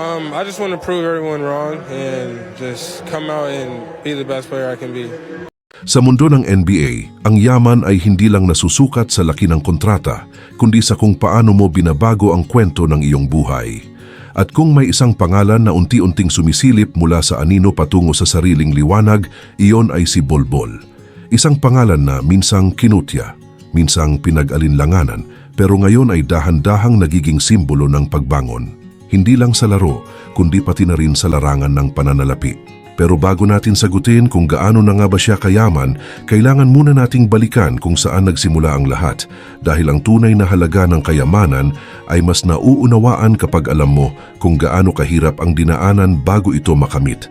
I just want to prove everyone wrong and just come out and be the best player I can be. Sa mundo ng NBA, ang yaman ay hindi lang nasusukat sa laki ng kontrata, kundi sa kung paano mo binabago ang kwento ng iyong buhay. At kung may isang pangalan na unti-unting sumisilip mula sa anino patungo sa sariling liwanag, iyon ay si Bol Bol. Isang pangalan na minsang kinutya, minsang pinag-alinlanganan, pero ngayon ay dahan-dahang nagiging simbolo ng pagbangon. Hindi lang sa laro, kundi pati na rin sa larangan ng pananalapi. Pero bago natin sagutin kung gaano na nga ba siya kayaman, kailangan muna nating balikan kung saan nagsimula ang lahat, dahil ang tunay na halaga ng kayamanan ay mas nauunawaan kapag alam mo kung gaano kahirap ang dinaanan bago ito makamit.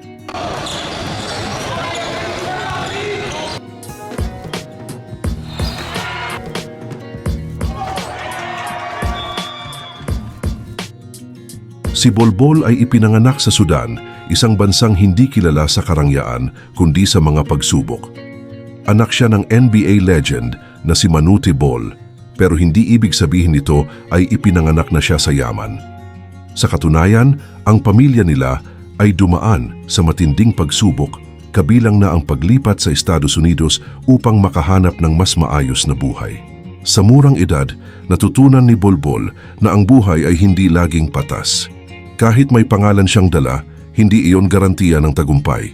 Si Bol Bol ay ipinanganak sa Sudan, isang bansang hindi kilala sa karangyaan kundi sa mga pagsubok. Anak siya ng NBA legend na si Manute Bol, pero hindi ibig sabihin nito ay ipinanganak na siya sa yaman. Sa katunayan, ang pamilya nila ay dumaan sa matinding pagsubok, kabilang na ang paglipat sa Estados Unidos upang makahanap ng mas maayos na buhay. Sa murang edad, natutunan ni Bol Bol na ang buhay ay hindi laging patas. Kahit may pangalan siyang dala, hindi iyon garantiya ng tagumpay.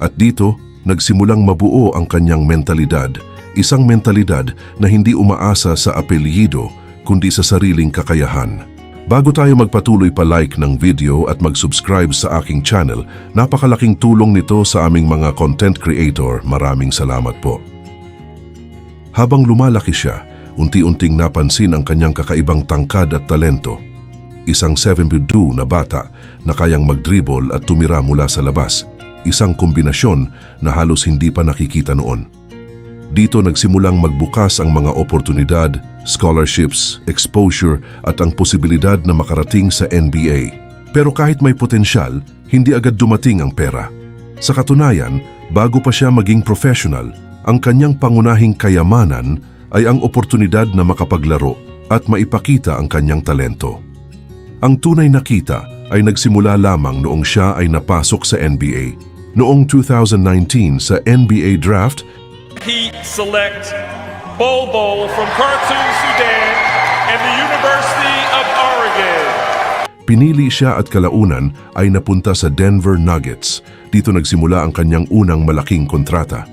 At dito, nagsimulang mabuo ang kanyang mentalidad, isang mentalidad na hindi umaasa sa apelyido, kundi sa sariling kakayahan. Bago tayo magpatuloy pa-like ng video at mag-subscribe sa aking channel, napakalaking tulong nito sa aming mga content creator. Maraming salamat po. Habang lumalaki siya, unti-unting napansin ang kanyang kakaibang tangkad at talento. Isang 7'2" na bata na kayang mag-dribble at tumira mula sa labas, isang kombinasyon na halos hindi pa nakikita noon. Dito nagsimulang magbukas ang mga oportunidad, scholarships, exposure at ang posibilidad na makarating sa NBA. Pero kahit may potensyal, hindi agad dumating ang pera. Sa katunayan, bago pa siya maging professional, ang kanyang pangunahing kayamanan ay ang oportunidad na makapaglaro at maipakita ang kanyang talento. Ang tunay na kita ay nagsimula lamang noong siya ay napasok sa NBA. Noong 2019 sa NBA Draft, he selects Bol Bol from Khartoum, Sudan and the University of Oregon. Pinili siya at kalaunan ay napunta sa Denver Nuggets. Dito nagsimula ang kanyang unang malaking kontrata.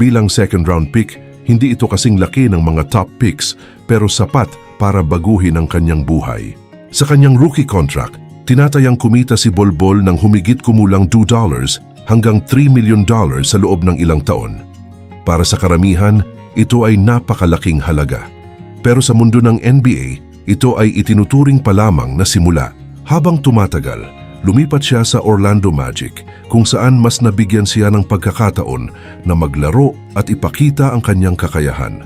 Bilang second-round pick, hindi ito kasing laki ng mga top picks pero sapat para baguhin ang kanyang buhay. Sa kanyang rookie contract, tinatayang kumita si Bol Bol ng humigit kumulang $2 hanggang $3 million sa loob ng ilang taon. Para sa karamihan, ito ay napakalaking halaga. Pero sa mundo ng NBA, ito ay itinuturing pa lamang na simula. Habang tumatagal, lumipat siya sa Orlando Magic kung saan mas nabigyan siya ng pagkakataon na maglaro at ipakita ang kanyang kakayahan.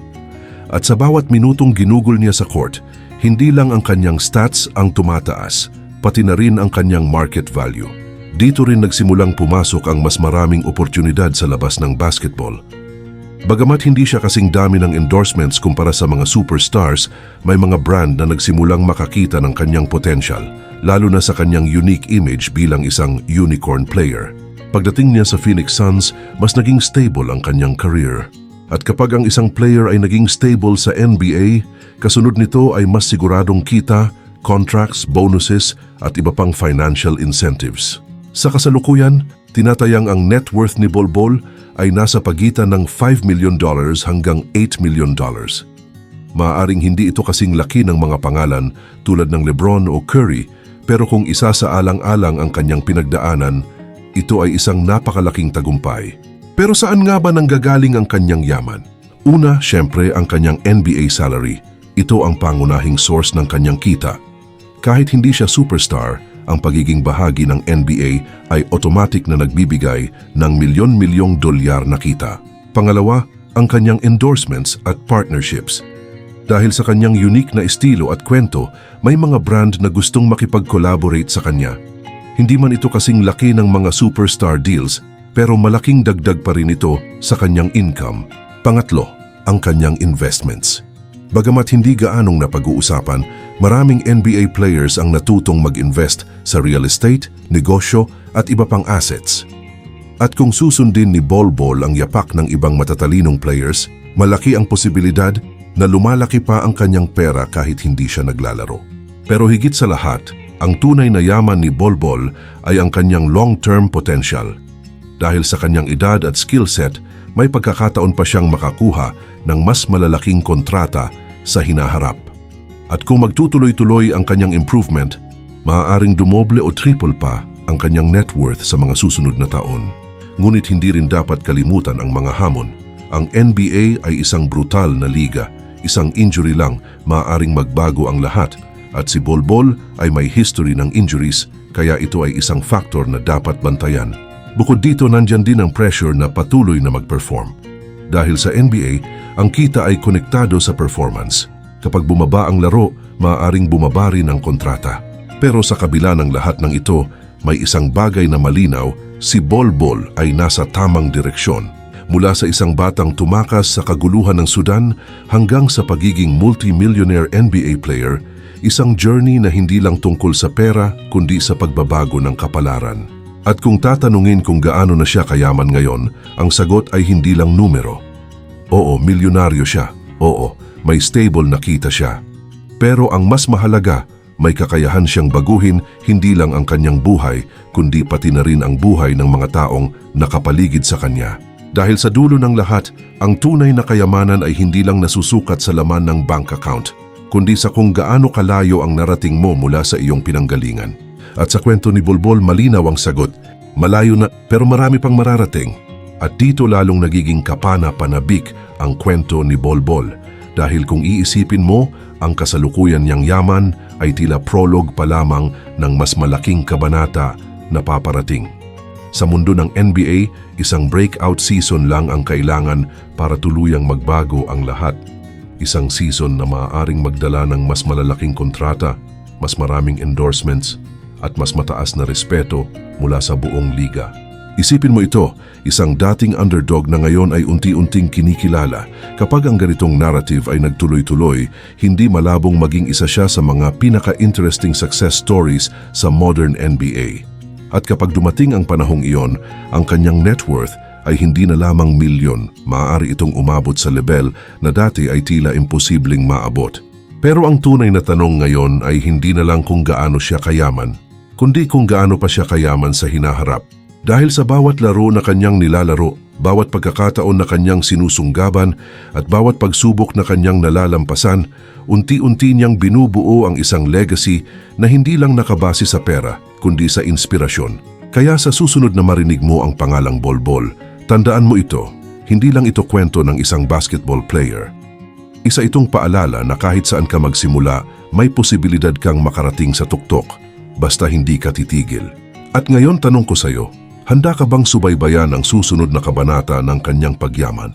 At sa bawat minutong ginugol niya sa court, hindi lang ang kanyang stats ang tumataas, pati na rin ang kanyang market value. Dito rin nagsimulang pumasok ang mas maraming oportunidad sa labas ng basketball. Bagamat hindi siya kasing dami ng endorsements kumpara sa mga superstars, may mga brand na nagsimulang makakita ng kanyang potential, lalo na sa kanyang unique image bilang isang unicorn player. Pagdating niya sa Phoenix Suns, mas naging stable ang kanyang career. At kapag ang isang player ay naging stable sa NBA, kasunod nito ay mas siguradong kita, contracts, bonuses at iba pang financial incentives. Sa kasalukuyan, tinatayang ang net worth ni Bol Bol ay nasa pagitan ng $5 million hanggang $8 million. Maaaring hindi ito kasing laki ng mga pangalan tulad ng LeBron o Curry, pero kung isa sa alang-alang ang kanyang pinagdaanan, ito ay isang napakalaking tagumpay. Pero saan nga ba nanggagaling ang kanyang yaman? Una, syempre ang kanyang NBA salary. Ito ang pangunahing source ng kanyang kita. Kahit hindi siya superstar, ang pagiging bahagi ng NBA ay automatic na nagbibigay ng milyon-milyong dolyar na kita. Pangalawa, ang kanyang endorsements at partnerships. Dahil sa kanyang unique na estilo at kwento, may mga brand na gustong makipag-collaborate sa kanya. Hindi man ito kasing laki ng mga superstar deals, pero malaking dagdag pa rin ito sa kanyang income. Pangatlo, ang kanyang investments. Bagamat hindi gaanong napag-uusapan, Maraming NBA players ang natutong mag-invest sa real estate, negosyo at iba pang assets. At kung susundin ni Bol Bol ang yapak ng ibang matatalinong players, malaki ang posibilidad na lumalaki pa ang kanyang pera kahit hindi siya naglalaro. Pero higit sa lahat, ang tunay na yaman ni Bol Bol ay ang kanyang long-term potential. Dahil sa kanyang edad at skill set, may pagkakataon pa siyang makakuha ng mas malalaking kontrata sa hinaharap. At kung magtutuloy-tuloy ang kanyang improvement, maaaring dumoble o triple pa ang kanyang net worth sa mga susunod na taon. Ngunit hindi rin dapat kalimutan ang mga hamon. Ang NBA ay isang brutal na liga. Isang injury lang, maaaring magbago ang lahat. At si Bol Bol ay may history ng injuries, kaya ito ay isang factor na dapat bantayan. Bukod dito, nandyan din ang pressure na patuloy na mag-perform. Dahil sa NBA, ang kita ay konektado sa performance. Kapag bumaba ang laro, maaaring bumaba rin ang kontrata. Pero sa kabila ng lahat ng ito, may isang bagay na malinaw, si Bol Bol ay nasa tamang direksyon. Mula sa isang batang tumakas sa kaguluhan ng Sudan hanggang sa pagiging multi-millionaire NBA player, isang journey na hindi lang tungkol sa pera kundi sa pagbabago ng kapalaran. At kung tatanungin kung gaano na siya kayaman ngayon, ang sagot ay hindi lang numero. Oo, milyonaryo siya. Oo, may stable na kita siya. Pero ang mas mahalaga, may kakayahan siyang baguhin hindi lang ang kanyang buhay, kundi pati na rin ang buhay ng mga taong nakapaligid sa kanya. Dahil sa dulo ng lahat, ang tunay na kayamanan ay hindi lang nasusukat sa laman ng bank account, kundi sa kung gaano kalayo ang narating mo mula sa iyong pinanggalingan. At sa kwento ni Bol Bol, malinaw ang sagot. Malayo na, pero marami pang mararating. At dito lalong nagiging kapana-panabik ang kwento ni Bol Bol. Dahil kung iisipin mo, ang kasalukuyan niyang yaman ay tila prologue pa lamang ng mas malaking kabanata na paparating. Sa mundo ng NBA, isang breakout season lang ang kailangan para tuluyang magbago ang lahat. Isang season na maaaring magdala ng mas malalaking kontrata, mas maraming endorsements, at mas mataas na respeto mula sa buong liga. Isipin mo ito, isang dating underdog na ngayon ay unti-unting kinikilala. Kapag ang ganitong narrative ay nagtuloy-tuloy, hindi malabong maging isa siya sa mga pinaka-interesting success stories sa modern NBA. At kapag dumating ang panahong iyon, ang kanyang net worth ay hindi na lamang milyon. Maaari itong umabot sa level na dati ay tila imposibleng maabot. Pero ang tunay na tanong ngayon ay hindi na lang kung gaano siya kayaman, kundi kung gaano pa siya kayaman sa hinaharap. Dahil sa bawat laro na kanyang nilalaro, bawat pagkakataon na kanyang sinusunggaban at bawat pagsubok na kanyang nalalampasan, unti-unti niyang binubuo ang isang legacy na hindi lang nakabase sa pera, kundi sa inspirasyon. Kaya sa susunod na marinig mo ang pangalang Bol Bol, tandaan mo ito, hindi lang ito kwento ng isang basketball player. Isa itong paalala na kahit saan ka magsimula, may posibilidad kang makarating sa tuktok, basta hindi ka titigil. At ngayon tanong ko sa'yo, handa ka bang subaybayan ang susunod na kabanata ng kanyang pagyaman?